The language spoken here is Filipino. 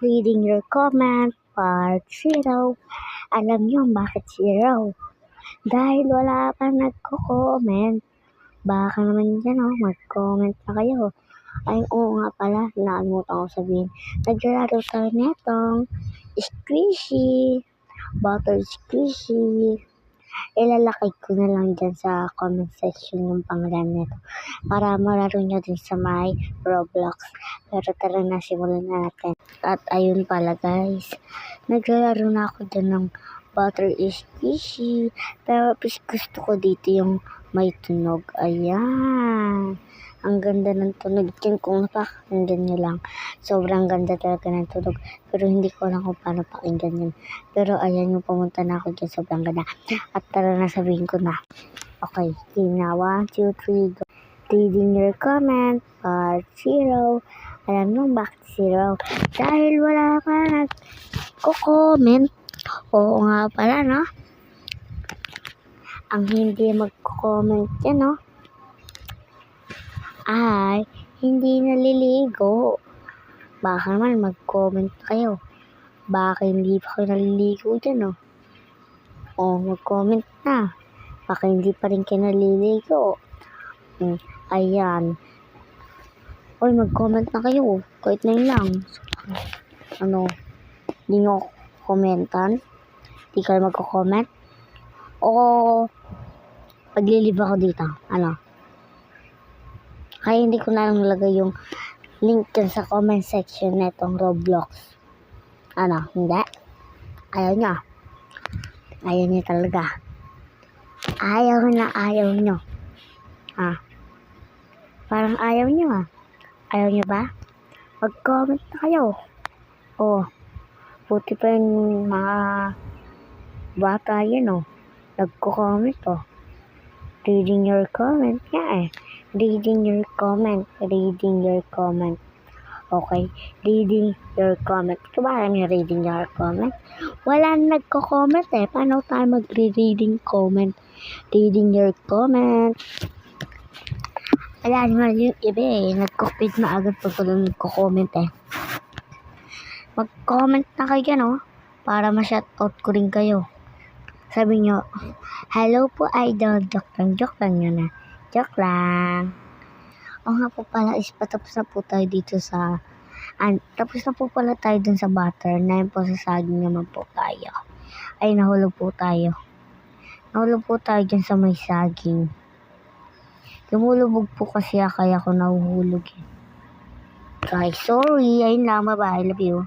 Reading your comment, part 0. Alam niyo bakit 0? Dahil wala pa nagko-comment. Baka naman dyan mag-comment na kayo. Ay, oo nga pala, nakalimutan ko sabihin. Naglalaro tayo netong squishy, butter squishy. Ilalakay ko na lang dyan sa comment section yung pangalan nito para malaro nyo din sa my Roblox. Pero tara na, simulan na natin. At ayun pala guys, naglalaro na ako dyan ng butter squishy. Pero gusto ko dito yung may tunog. Ayan. Ang ganda ng tunog. Yan kung napakinggan nyo lang. Sobrang ganda talaga ng tunog. Pero hindi ko alam kung paano pakinggan yun. Pero ayan yung pumunta na ako dyan. Sobrang ganda. At tara na, sabihin ko na. Okay. Game na. 1, 2, 3, go. Reading your comment, part 0. Alam nyo bakit 0? Dahil wala pa nagko-comment. Oo nga pala, no? Ang hindi magko-comment yan, no? Ay hindi naliligo. Baka naman mag-comment kayo. Baka hindi pa kayo naliligo dyan, no? O, mag-comment na. Baka hindi pa rin kayo naliligo. Ayan. Oy, mag-comment na kayo. Kahit na yun lang. Ano? Hindi nyo komentan? Hindi kayo magko-comment? O, paglilib ako dito. Ano? Kaya hindi ko na lang nalagay yung link dyan sa comment section netong Roblox. Ano? Hindi? Ayaw nyo? Ayaw nyo talaga. Ayaw nyo. Parang ayaw nyo Ayaw nyo ba? Mag-comment na kayo. Buti pa yung mga bata yun nagko-comment Reading your comment Reading your comment. Okay, reading your comment. Ito ba alam yung reading your comment? Wala nagko-comment Paano tayo magre-reading comment? Reading your comment. Wala naman yung iba nagko-feed na agad pag wala nagko-comment Mag-comment na kayo para ma-shoutout ko rin kayo. Sabi nyo, hello po idol. Joke lang yun Joke lang. O nga po pala is patapos na po tayo dito sa tapos na po pala tayo dun sa butter. Na yun po sa saging naman po tayo. Ay nahulog po tayo. Nahulog po tayo dyan sa may saging. Lumulubog po kasi kaya ako nahuhulog Guys, sorry. Ayun lang, bye-bye. I love you.